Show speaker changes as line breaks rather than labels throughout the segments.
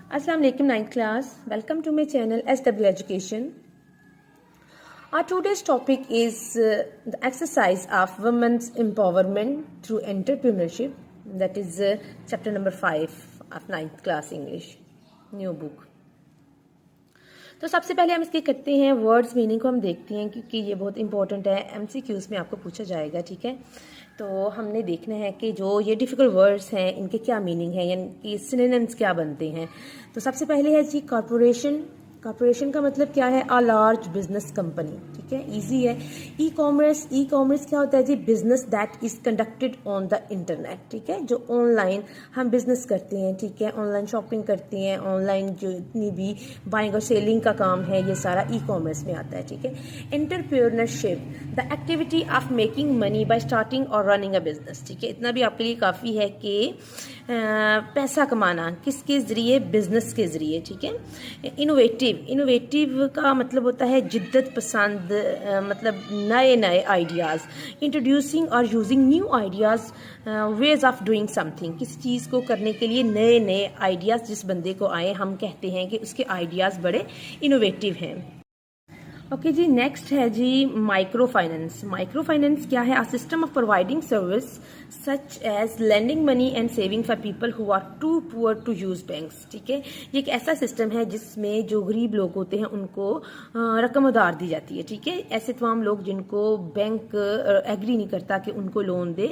Assalamu alaikum 9th class. Welcome to my channel SW Education. Our today's topic is the exercise of women's empowerment through entrepreneurship. That is chapter number 5 of 9th class English, new book. तो सबसे पहले हम इसके करते हैं words meaning को हम देखते हैं क्योंकि ये बहुत इंपॉर्टेंट है, एमसीक्यूज़ में आपको पूछा जाएगा, ठीक है। तो हमने देखना है कि जो ये डिफ़िकल्ट वर्ड्स हैं इनके क्या मीनिंग है, यानी कि सिनोनिम्स क्या बनते हैं। तो सबसे पहले है जी कॉरपोरेशन। कॉरपोरेशन का मतलब क्या है? अ लार्ज बिजनेस कंपनी, ठीक है, इजी है। ई कॉमर्स क्या होता है जी? Business that is conducted on the internet, ठीक है, जो ऑनलाइन हम बिजनेस करते हैं, ठीक है, ऑनलाइन शॉपिंग करते हैं, ऑनलाइन जो इतनी भी बाइंग और सेलिंग का काम है ये सारा ई कॉमर्स में आता है, ठीक है। Entrepreneurship, the activity of making money by starting और रनिंग अ बिजनेस, ठीक है, इतना भी आपके लिए काफ़ी है कि पैसा कमाना किसके ज़रिए? बिजनेस के ज़रिए, ठीक है। इनोवेटिव का मतलब होता है जिद्दत पसंद, मतलब नए नए आइडियाज़। इंट्रोड्यूसिंग और using new ideas, ways of doing something, किसी चीज़ को करने के लिए नए नए आइडियाज़ जिस बंदे को आए हम कहते हैं कि उसके आइडियाज़ बड़े इनोवेटिव हैं। ओके जी, नेक्स्ट है ji micro finance. Micro finance क्या है? A system of providing service such as lending money and saving for people who are too poor to use banks, ठीक है। ये एक ऐसा सिस्टम है जिसमें जो गरीब लोग होते हैं उनको रकम उधार दी जाती है, ठीक है। ऐसे तमाम लोग जिनको बैंक एग्री नहीं करता कि उनको लोन दे,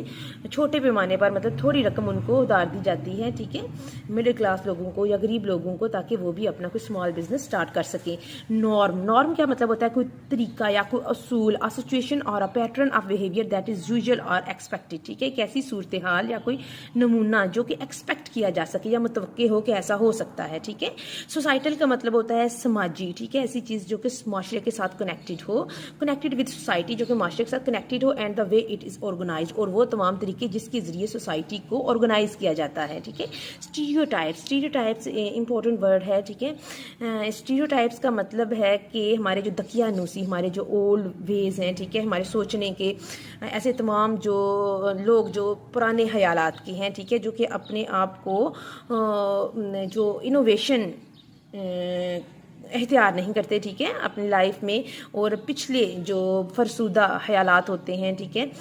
छोटे पैमाने पर मतलब थोड़ी रकम उनको उधार दी जाती है, ठीक है, मिडिल क्लास लोगों को या गरीब लोगों को, ताकि वो भी अपना कोई स्मॉल बिजनेस स्टार्ट कर सके। नॉर्म क्या मतलब होता है? कोई तरीका या कोई असूल, अ सिचुएशन और a pattern of behaviour that is usual और एक्सपेक्टेड, ठीक है, एक ऐसी सूरत हाल या कोई नमूना जो कि एक्सपेक्ट किया जा सके या मुतवक्के हो कि ऐसा हो सकता है, ठीक है। सोसाइटल का मतलब होता है समाजी, ठीक है, ऐसी चीज़ जो कि माशरे के साथ कनेक्टेड हो, कनेक्टेड विद सोसाइटी, जो कि माशरे के साथ कनेक्टेड हो, and the way it is organize, और वो तमाम तरीके जिसके ज़रिए सोसाइटी को ऑर्गेनाइज किया जाता है, ठीक है। स्टीरियोटाइप्स इंपॉर्टेंट वर्ड है, ठीक है। स्टीरियोटाइप्स का मतलब है कि हमारे जो दकियानूसी, हमारे जो ओल्ड वेज हैं, ठीक है, हमारे सोचने के ऐसे तमाम जो लोग जो पुराने ख्यालात के हैं, ठीक है, जो कि अपने आप को जो इनोवेशन एहतियार नहीं करते, ठीक है, अपनी लाइफ में, और पिछले जो फरसूदा ख्यालात होते हैं, ठीक है,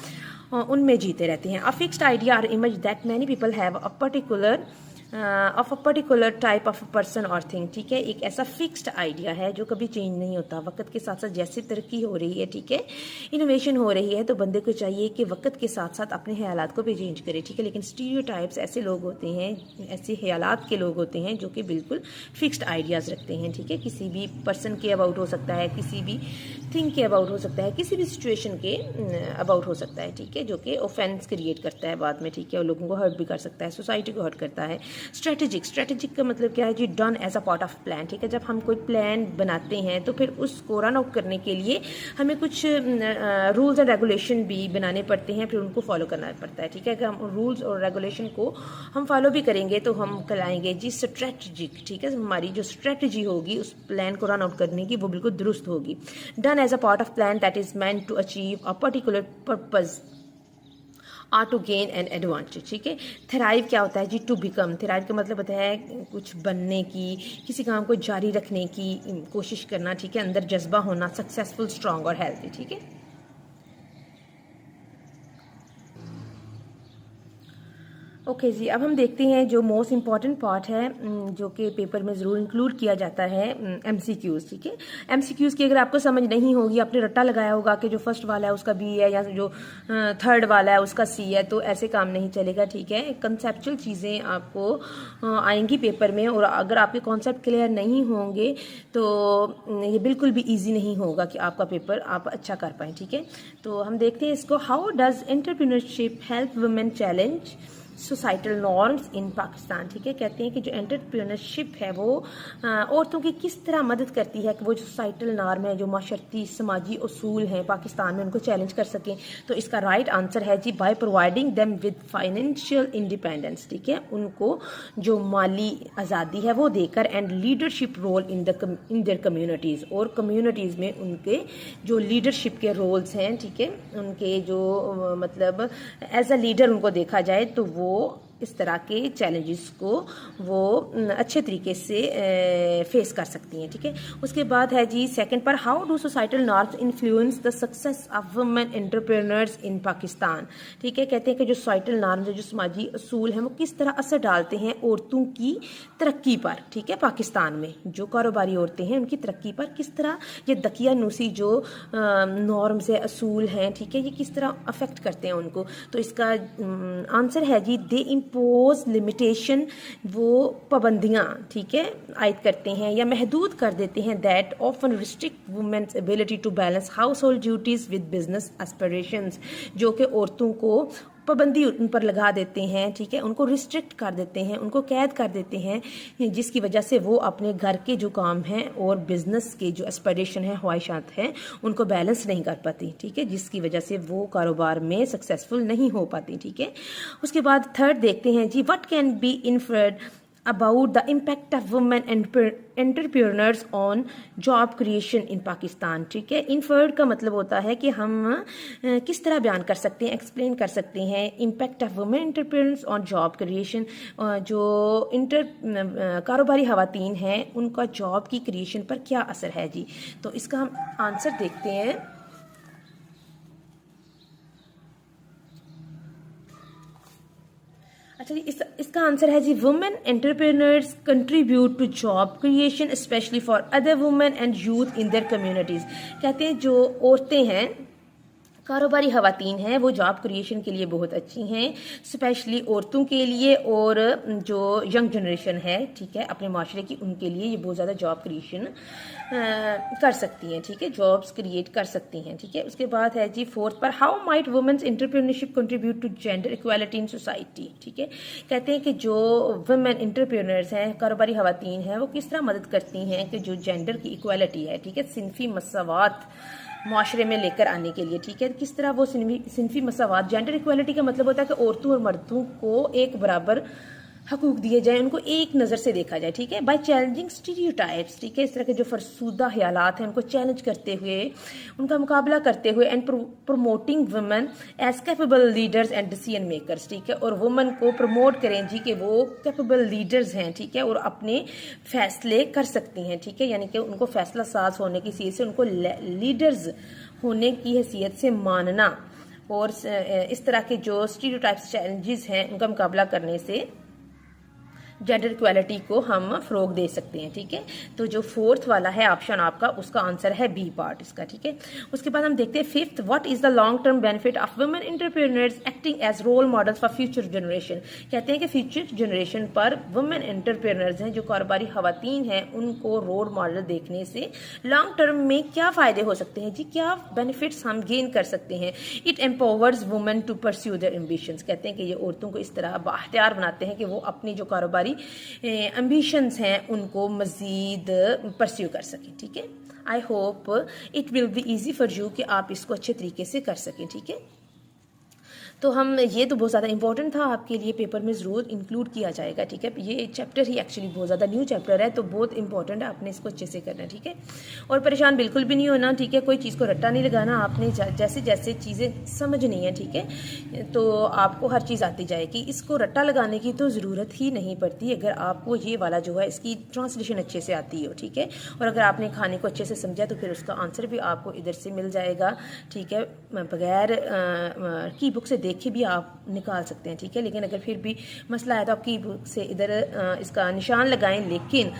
उनमें जीते रहते हैं। अ फिक्स्ड आइडिया और image that many people have a particular of a particular type of person और थिंग, ठीक है, एक ऐसा फिक्स्ड आइडिया है जो कभी चेंज नहीं होता। वक्त के साथ साथ जैसे तरक्की हो रही है, ठीक है, इनोवेशन हो रही है, तो बंदे को चाहिए कि वक्त के साथ साथ अपने ख्यालात को भी चेंज करे, ठीक है। लेकिन स्टीरियोटाइप्स ऐसे लोग होते हैं, ऐसे ख्यालात के लोग होते हैं जो कि बिल्कुल फिक्स्ड आइडियाज़ रखते हैं, ठीक है, किसी भी पर्सन के अबाउट हो सकता है, किसी भी थिंग के अबाउट हो सकता है, किसी भी सिचुएशन के अबाउट हो सकता है, ठीक है, जो कि ऑफेंस क्रिएट करता है बाद में, ठीक है, और लोगों को हर्ट भी कर सकता है, सोसाइटी को हर्ट करता है। स्ट्रेटेजिक का मतलब क्या है जी? Done as a part of plan, ठीक है, जब हम कोई प्लान बनाते हैं तो फिर उसको रन आउट करने के लिए हमें कुछ रूल्स एंड रेगुलेशन भी बनाने पड़ते हैं, फिर उनको फॉलो करना पड़ता है, ठीक है। अगर हम रूल्स और रेगुलेशन को हम फॉलो भी करेंगे तो हम कहलाएंगे जी स्ट्रेटेजिक, ठीक है, हमारी जो स्ट्रेटजी होगी उस प्लान को रन आउट करने की वो बिल्कुल दुरुस्त होगी। Done as a part of plan that is meant to achieve a particular purpose or to gain an advantage, ठीक है। थ्राइव क्या होता है जी? To become. थ्राइव का मतलब होता है कुछ बनने की, किसी काम को जारी रखने की कोशिश करना, ठीक है, अंदर जज्बा होना, सक्सेसफुल, स्ट्रांग और हेल्थी, ठीक है। ओके जी, अब हम देखते हैं जो मोस्ट इम्पॉर्टेंट पार्ट है जो कि पेपर में ज़रूर इंक्लूड किया जाता है, एमसीक्यूज़, ठीक है। एमसीक्यूज़ की अगर आपको समझ नहीं होगी, आपने रट्टा लगाया होगा कि जो फर्स्ट वाला है उसका बी है या जो थर्ड वाला है उसका सी है, तो ऐसे काम नहीं चलेगा, ठीक है। कंसेप्चुअल चीज़ें आपको आएंगी पेपर में, और अगर आपके कॉन्सेप्ट क्लियर नहीं होंगे तो ये बिल्कुल भी ईजी नहीं होगा कि आपका पेपर आप अच्छा कर पाएँ, ठीक है। तो हम देखते हैं इसको। How does entrepreneurship help women challenge societal norms in Pakistan, ठीक है, कहते हैं कि जो एंटरप्रेन्योरशिप है वो औरतों की किस तरह मदद करती है कि वो जो सोसाइटल नॉर्म है, जो माशरती समाजी उसूल हैं पाकिस्तान में, उनको चैलेंज कर सकें। तो इसका राइट आंसर है जी by providing them with financial independence, ठीक है, उनको जो माली आज़ादी है वो देकर, and leadership role in their communities, और कम्युनिटीज़ में उनके जो लीडरशिप के रोल्स हैं, ठीक है, उनके जो मतलब एज अ लीडर उनको देखा जाए तो वो इस तरह के चैलेंजेस को वो अच्छे तरीके से फेस कर सकती हैं, ठीक है। उसके बाद है जी सेकंड पर, how do societal norms influence the success of women entrepreneurs इन पाकिस्तान, ठीक है। कहते हैं कि जो सोसाइटल नॉर्म्स, जो समाजी असूल हैं, वो किस तरह असर डालते हैं औरतों की तरक्की पर, ठीक है। पाकिस्तान में जो कारोबारी औरतें हैं उनकी तरक्की पर किस तरह ये दकियानूसी जो नॉर्म्स है, असूल हैं, ठीक है, ये किस तरह अफेक्ट करते हैं उनको। तो इसका आंसर है जी दे इम्पोज लिमिटेशन, वो पाबंदियाँ, ठीक है, आयद करते हैं या महदूद कर देते हैं, that often restrict women's ability to balance household duties with business aspirations, जो कि औरतों को पाबंदी उन पर लगा देते हैं, ठीक है, उनको रिस्ट्रिक्ट कर देते हैं, उनको कैद कर देते हैं, जिसकी वजह से वो अपने घर के जो काम हैं और बिजनेस के जो एस्पिरेशन है, ख्वाहिशात हैं, उनको बैलेंस नहीं कर पाती, ठीक है, जिसकी वजह से वो कारोबार में सक्सेसफुल नहीं हो पाती, ठीक है। उसके बाद थर्ड देखते हैं जी, what can be inferred about the impact of women entrepreneurs on job creation in Pakistan, ठीक है। इन्फर्ड का मतलब होता है कि हम किस तरह बयान कर सकते हैं, एक्सप्लेन कर सकते हैं impact of women entrepreneurs on job creation, जो कारोबारी खवातीन हैं उनका जॉब की क्रिएशन पर क्या असर है जी। तो इसका हम आंसर देखते हैं। अच्छा जी, इसका आंसर है जी, women entrepreneurs contribute to job creation specially for other women and youth in their communities. कहते हैं जो औरतें हैं, कारोबारी खवातीन हैं, वो जॉब क्रिएशन के लिए बहुत अच्छी हैं, स्पेशली औरतों के लिए और जो यंग जनरेशन है, ठीक है, अपने माशरे की, उनके लिए ये बहुत ज़्यादा जॉब क्रिएशन कर सकती हैं, ठीक है, जॉब्स क्रिएट कर सकती हैं, ठीक है। उसके बाद है जी फोर्थ पर, how might women's entrepreneurship contribute to gender equality in society, ठीक है। कहते हैं कि जो वुमेन एंटरप्रेन्योर्स हैं, कारोबारी खवातीन हैं, वो किस तरह मदद करती हैं कि जो जेंडर की इक्वालिटी है, ठीक है, सिनफी मसावात माशरे में लेकर आने के लिए, ठीक है, किस तरह वो सिनफी मसावात, जेंडर इक्वालिटी का मतलब होता है कि औरतों और मर्दों को एक बराबर हकूक दिए जाए, उनको एक नज़र से देखा जाए, ठीक है, बाय चैलेंजिंग स्टीरियोटाइप्स, ठीक है, इस तरह के जो फरसूदा ख्यालात हैं उनको चैलेंज करते हुए, उनका मुकाबला करते हुए, and promoting women as capable leaders and decision makers, ठीक है, और वुमेन को प्रमोट करें जी कि वो कैपेबल लीडर्स हैं, ठीक है, और अपने फैसले कर सकती हैं, ठीक है, यानी कि उनको फैसला साज होने की हैसियत से, उनको लीडर्स होने की हैसियत से मानना, और इस तरह के जो स्टीरियोटाइप्स चैलेंजेस हैं उनका मुकाबला करने से जेंडर इक्वालिटी को हम फ़रोग दे सकते हैं, ठीक है। तो जो फोर्थ वाला है ऑप्शन आपका, उसका आंसर है बी पार्ट इसका, ठीक है। उसके बाद हम देखते हैं fifth, what is the long term benefit of women entrepreneurs acting as role models for future generation. कहते हैं कि फ्यूचर जनरेशन पर वुमेन एंटरप्रेन्योर्स हैं, जो कारोबारी खवातीन हैं, उनको रोल मॉडल देखने से लॉन्ग टर्म में क्या फ़ायदे हो सकते हैं जी, क्या बेनिफिट्स हम गेन कर सकते हैं। It empowers women to pursue their ambitions. कहते हैं कि ये औरतों को इस तरह बाख्तियार बनाते हैं कि वो अपनी जो कारोबारी एम्बिशंस हैं उनको मज़ीद परस्यू कर सकें, ठीक है। I hope it will be easy for you कि आप इसको अच्छे तरीके से कर सकें, ठीक है। तो हम ये तो बहुत ज़्यादा इंपॉर्टेंट था, आपके लिए पेपर में ज़रूर इंक्लूड किया जाएगा, ठीक है। ये चैप्टर ही एक्चुअली बहुत ज़्यादा न्यू चैप्टर है, तो बहुत इंपॉर्टेंट है, आपने इसको अच्छे से करना है, ठीक है। और परेशान बिल्कुल भी नहीं होना, ठीक है, कोई चीज़ को रट्टा नहीं लगाना, आपने जैसे जैसे चीज़ें समझनी है, ठीक है, तो आपको हर चीज़ आती जाएगी। इसको रट्टा लगाने की तो ज़रूरत ही नहीं पड़ती अगर आपको ये वाला जो है इसकी ट्रांसलेशन अच्छे से आती हो, ठीक है। और अगर आपने खाने को अच्छे से समझा तो फिर उसका आंसर भी आपको इधर से मिल जाएगा, ठीक है, बगैर की बुक से देखे भी आप निकाल सकते हैं, ठीक है। लेकिन अगर फिर भी मसला है तो आप की बुक से इधर इसका निशान लगाएं, लेकिन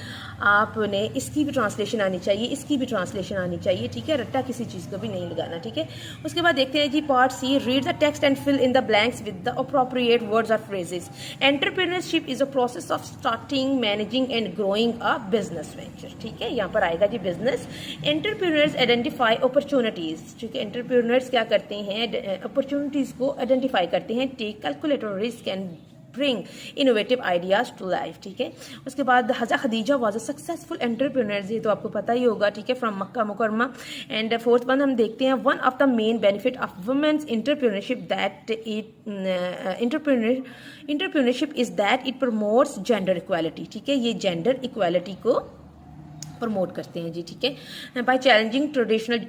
आपने इसकी भी ट्रांसलेशन आनी चाहिए, इसकी भी ट्रांसलेशन आनी चाहिए, ठीक है, रट्टा किसी चीज़ को भी नहीं लगाना, ठीक है। उसके बाद देखते हैं जी part C, read the text and fill in the blanks with the appropriate words और phrases. Entrepreneurship is a process of starting, managing and growing a business venture, ठीक है। यहाँ पर आएगा जी बिजनेस। एंटरप्रेन्योर्स आइडेंटिफाई अपॉर्चुनिटीज, ठीक है, entrepreneurs क्या करते हैं, अपॉर्चुनिटीज को आइडेंटिफाई करते हैं, take calculator risk and bring innovative ideas to life, ठीक है। उसके बाद हज़ा Khadija was a successful entrepreneur, ये तो आपको पता ही होगा, ठीक है, from Makkah Mukarramah. And fourth one हम देखते हैं, one of the main benefit of women's entrepreneurship that entrepreneurship is that it promotes gender equality, ठीक है, ये जेंडर इक्वालिटी को प्रमोट करते हैं जी, ठीक है, by challenging traditional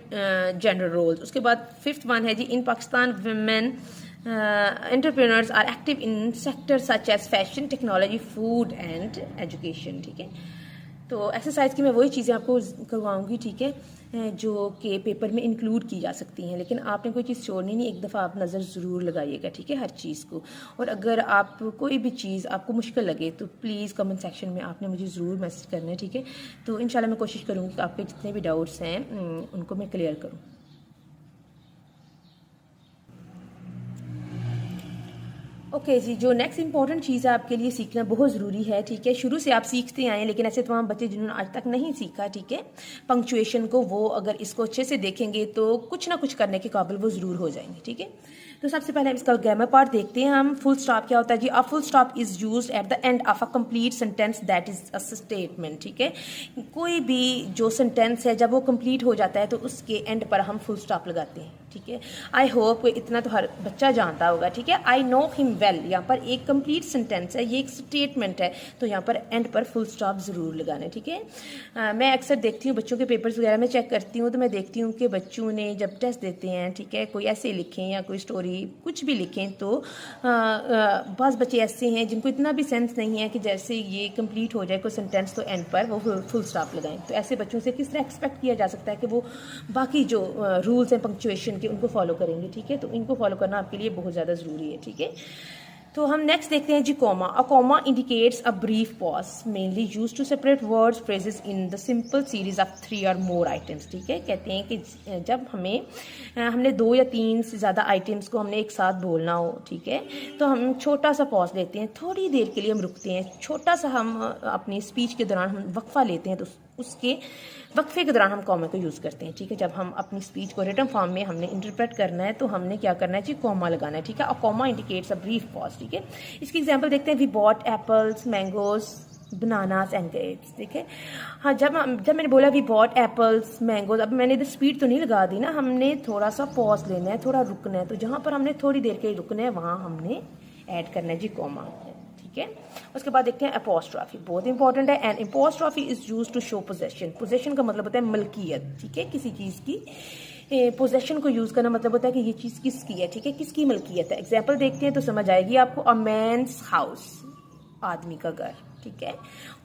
gender roles. उसके बाद फिफ्थ वन है जी, in Pakistan women entrepreneurs are active in sector such as fashion, technology, food and education. ठीक है, तो एक्सरसाइज की मैं वही चीज़ें आपको करवाऊंगी, ठीक है, जो कि पेपर में इंक्लूड की जा सकती हैं, लेकिन आपने कोई चीज़ छोड़नी नहीं, एक दफ़ा आप नज़र ज़रूर लगाइएगा, ठीक है, हर चीज़ को। और अगर आप कोई भी चीज़ आपको मुश्किल लगे तो प्लीज़ कमेंट सेक्शन में आपने मुझे ज़रूर मैसेज करना है, ठीक है। तो इंशाल्लाह मैं कोशिश करूँगी कि आपके जितने भी डाउट्स हैं उनको मैं क्लियर करूँ। ओके जी, जो नेक्स्ट इंपॉर्टेंट चीज़ है आपके लिए सीखना बहुत ज़रूरी है, ठीक है। शुरू से आप सीखते आए हैं, लेकिन ऐसे तमाम बच्चे जिन्होंने आज तक नहीं सीखा, ठीक है, पंक्चुएशन को, वो अगर इसको अच्छे से देखेंगे तो कुछ ना कुछ करने के काबिल वो ज़रूर हो जाएंगे, ठीक है। तो सबसे पहले हम इसका ग्रामर पार्ट देखते हैं हम। फुल स्टॉप क्या होता है जी? A full stop is used at the end of a complete sentence that is a statement, ठीक है। कोई भी जो सेंटेंस है जब वो कंप्लीट हो जाता है तो उसके एंड पर हम फुल स्टॉप लगाते हैं, ठीक है। आई होप इतना तो हर बच्चा जानता होगा, ठीक है। आई नो हिम वेल, यहाँ पर एक कंप्लीट सेंटेंस है, ये एक स्टेटमेंट है, तो यहाँ पर एंड पर फुल स्टॉप जरूर लगाना है, ठीक है। मैं अक्सर देखती हूँ बच्चों के पेपर्स वगैरह में चेक करती हूँ, तो मैं देखती हूँ कि बच्चों ने जब टेस्ट देते हैं, ठीक है, कोई ऐसे लिखें या कोई स्टोरी कुछ भी लिखें, तो बस बच्चे ऐसे हैं जिनको इतना भी सेंस नहीं है कि जैसे ये कंप्लीट हो जाए कोई सेंटेंस तो एंड पर वो फुल स्टॉप लगाएं। तो ऐसे बच्चों से किस तरह एक्सपेक्ट किया जा सकता है कि वो बाकी जो रूल्स हैं पंक्चुएशन के उनको फॉलो करेंगे, ठीक है। तो इनको फॉलो करना आपके लिए बहुत ज़्यादा ज़रूरी है, ठीक है। तो हम नेक्स्ट देखते हैं जी comma. A comma indicates a brief pause mainly use to separate words phrases in the simple series of 3 और मोर आइटम्स, ठीक है। कहते हैं कि जब हमने 2 या 3 से ज़्यादा आइटम्स को हमने एक साथ बोलना हो, ठीक है, तो हम छोटा सा पॉज लेते हैं, थोड़ी देर के लिए हम रुकते हैं, छोटा सा हम अपनी स्पीच के दौरान हम वक्फा लेते हैं, तो उसके वक्फे के दौरान हम कॉमा को यूज़ करते हैं, ठीक है। जब हम अपनी स्पीच को रिटन फॉर्म में हमने इंटरप्रेट करना है तो हमने क्या करना है जी? कॉमा लगाना है, ठीक है। A comma indicates a brief pause, ठीक है। इसकी एग्जांपल देखते हैं। We bought apples, mangoes, bananas and grapes, ठीक है। हाँ, जब मैंने बोला वी बॉट एप्पल्स, मैंगोज, अब मैंने इधर स्पीड तो नहीं लगा दी ना, हमने थोड़ा सा पॉज लेना है, थोड़ा रुकना है, तो जहाँ पर हमने थोड़ी देर के लिए रुकना है वहाँ हमने ऐड करना है जी कॉमा, ठीक है। उसके बाद देखते हैं अपोस्ट्रॉफी, बहुत इंपॉर्टेंट है। And apostrophe is used to show possession. Possession का मतलब होता है मलकियत, ठीक है, किसी चीज़ की। पोजेशन को यूज करना मतलब होता है कि ये चीज़ किसकी है, ठीक है, किसकी मलकियत है। एग्जाम्पल देखते हैं तो समझ आएगी आपको। अ मैन्स हाउस, आदमी का घर, ठीक है।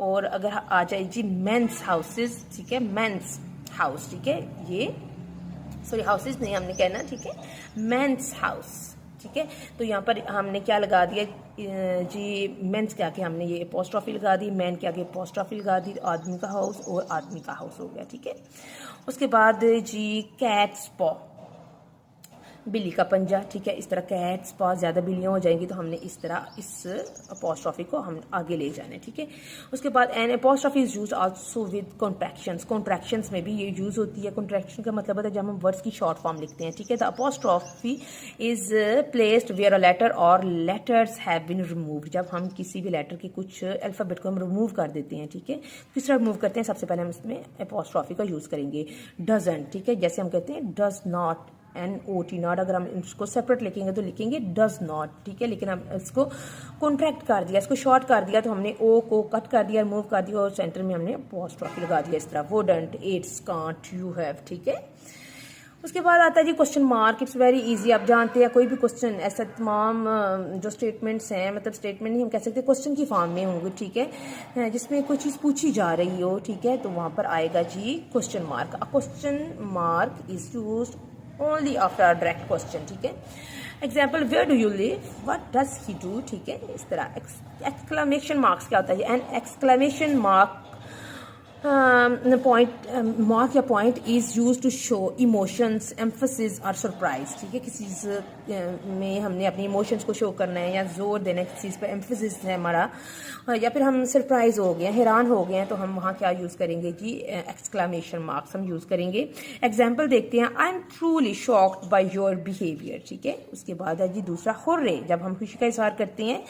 और अगर आ जाए जी मेंस हाउसेज, ठीक है, मेंस हाउस, ठीक है, ये सॉरी हाउसेज नहीं हमने कहना, ठीक है, मेंस हाउस, ठीक है। तो यहाँ पर हमने क्या लगा दिया जी? मेंस के आगे हमने ये अपोस्ट्रॉफी लगा दी, मैन के आगे अपोस्ट्रॉफी लगा दी, आदमी का हाउस और आदमी का हाउस हो गया, ठीक है। उसके बाद जी कैट्स पॉ, बिल्ली का पंजा, ठीक है। इस तरह कैट्स पॉ, ज़्यादा बिल्लियाँ हो जाएंगी तो हमने इस तरह इस अपोस्ट्रॉफी को हम आगे ले जाना है, ठीक है। उसके बाद an apostrophe is use also with contractions. Contractions में भी ये यूज होती है। कॉन्ट्रैक्शन का मतलब होता है जब हम वर्ड्स की शॉर्ट फॉर्म लिखते हैं, ठीक है। The apostrophe is placed where a letter और लेटर्स हैव बीन रिमूव्ड। जब हम किसी भी लेटर के कुछ अल्फाबेट को हम रिमूव कर देते हैं, ठीक है। किस तरह रिमूव करते हैं? सबसे पहले हम इसमें अपोस्ट्रॉफी का यूज करेंगे। डजंट, ठीक है, जैसे हम कहते हैं डज नॉट, NOT नॉट, अगर हम इसको सेपरेट लिखेंगे तो लिखेंगे डज नॉट, ठीक है। लेकिन हम इसको कॉन्ट्रैक्ट कर दिया, इसको शॉर्ट कर दिया, तो हमने ओ को कट कर दिया, रिमूव कर दिया और सेंटर में हमने अपोस्ट्रॉफी लगा दिया, इस तरह। Wouldn't, it's, can't, you have, ठीक है। उसके बाद आता है जी question mark. It's very easy, आप जानते हैं कोई भी क्वेश्चन, ऐसा तमाम जो स्टेटमेंट्स हैं, मतलब स्टेटमेंट नहीं हम कह सकते, क्वेश्चन की फॉर्म में होंगे, ठीक है, जिसमें कोई चीज़ पूछी जा रही हो, ठीक है, तो वहाँ पर आएगा जी question mark. A question mark is used only after a direct question, ठीक है। Example, where do you live, what does he do, ठीक है, इस तरह। एक्सक्लेमेशन मार्क्स क्या होता है? An exclamation mark point mark या point is use to show emotions, emphasis और सरप्राइज, ठीक है। किसी चीज़ में हमने अपने इमोशंस को शो करना है या जोर देना है किसी चीज़ पर, एम्फसिस है हमारा, या फिर हम सरप्राइज हो गए, हैरान हो गए हैं, तो हम वहाँ क्या यूज़ करेंगे जी? एक्सक्लेमेशन मार्क्स हम यूज़ करेंगे। एग्जाम्पल देखते हैं। I am truly shocked by your behaviour, ठीक है। उसके बाद है जी दूसरा, हुर्रे। जब हम खुशी का इजहार करते हैं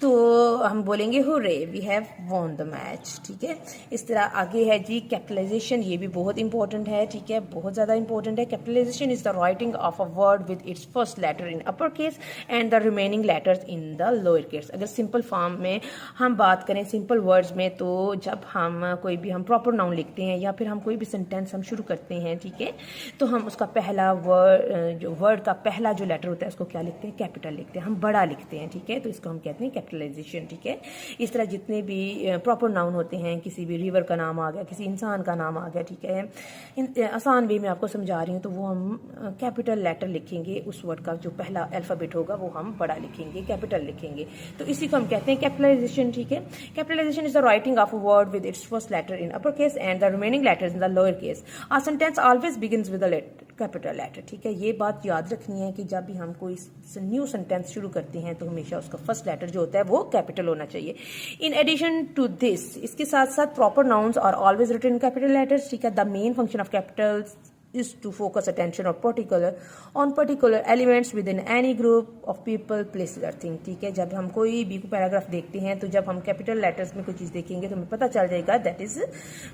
तो हम बोलेंगे hurray, we have won the match, ठीक है। इस तरह आगे है जी कैपिटलाइजेशन, ये भी बहुत इंपॉर्टेंट है, ठीक है, बहुत ज़्यादा इंपॉर्टेंट है। Capitalization is the writing of a word with its first letter in upper case and the remaining letters in the lower case. अगर सिंपल फॉर्म में हम बात करें, सिंपल वर्ड्स में, तो जब हम कोई भी हम प्रॉपर नाउन लिखते हैं या फिर हम कोई भी सेंटेंस हम शुरू करते हैं, ठीक है, तो हम उसका पहला वर्ड का पहला जो लेटर होता है उसको क्या लिखते हैं, कैपिटल लिखते हैं, हम बड़ा लिखते हैं, ठीक है, तो इसको हम कहते हैं कैपिटलाइजेशन, ठीक है। इस तरह जितने भी प्रॉपर नाउन होते हैं, किसी भी रिवर का नाम आ गया, किसी इंसान का नाम आ गया, ठीक है, आसान वे में आपको समझा रही हूँ, तो वो हम कैपिटल लेटर लिखेंगे, उस वर्ड का जो पहला अल्फ़ाबेट होगा वो हम बड़ा लिखेंगे, कैपिटल लिखेंगे, तो इसी को हम कहते हैं कैपिटलाइजेशन, ठीक है। Capitalization is the writing of a word with its first letter in upper case and the remaining letters in the lower case. A sentence always begins with a capital letter, ठीक है। ये बात याद रखनी है कि जब भी हम कोई न्यू सेंटेंस शुरू करते हैं तो हमेशा उसका फर्स्ट लेटर जो होता है वो कैपिटल होना चाहिए। इन एडिशन टू दिस, इसके साथ साथ proper nouns are always written in capital letters, ठीक है। The main function of capitals is to focus attention on particular elements within any group of people, places or things, ठीक है। जब हम कोई भी पैराग्राफ देखते हैं तो जब हम कैपिटल लेटर्स में कोई चीज़ देखेंगे तो हमें पता चल जाएगा that is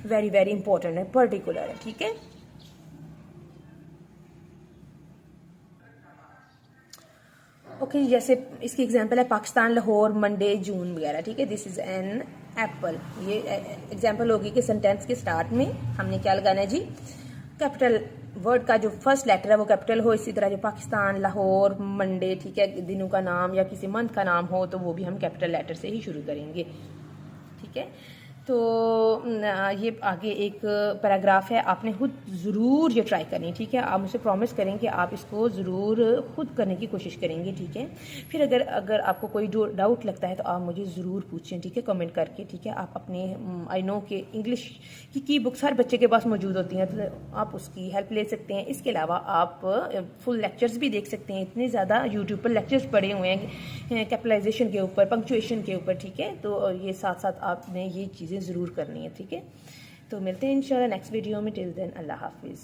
very very important है, पर्टिकुलर है, ठीक है। ओके, जैसे इसकी एग्जांपल है पाकिस्तान, लाहौर, मंडे, जून वगैरह, ठीक है। दिस इज एन एप्पल, ये एग्जांपल होगी कि सेंटेंस के स्टार्ट में हमने क्या लगाना है जी, कैपिटल वर्ड का जो फर्स्ट लेटर है वो कैपिटल हो। इसी तरह जो पाकिस्तान, लाहौर, मंडे, ठीक है, दिनों का नाम या किसी मंथ का नाम हो तो वो भी हम कैपिटल लेटर से ही शुरू करेंगे, ठीक है। तो ये आगे एक पैराग्राफ है, आपने खुद ज़रूर ये ट्राई करनी, ठीक है। आप मुझसे प्रॉमिस करें कि आप इसको ज़रूर खुद करने की कोशिश करेंगे, ठीक है। फिर अगर आपको कोई डाउट लगता है तो आप मुझे ज़रूर पूछें, ठीक है, कमेंट करके, ठीक है। आप अपने आई नो के इंग्लिश की बुक्स हर बच्चे के पास मौजूद होती हैं, तो आप उसकी हेल्प ले सकते हैं। इसके अलावा आप फुल लेक्चर्स भी देख सकते हैं, इतने ज़्यादा यूट्यूब पर लेक्चर्स पड़े हुए हैं कैपिटलाइजेशन के ऊपर, पंक्चुएशन के ऊपर, ठीक है। तो ये साथ साथ आपने ये चीज़ें ज़रूर करनी है, ठीक है। तो मिलते हैं इंशाल्लाह नेक्स्ट वीडियो में। टिल देन अल्लाह हाफिज़।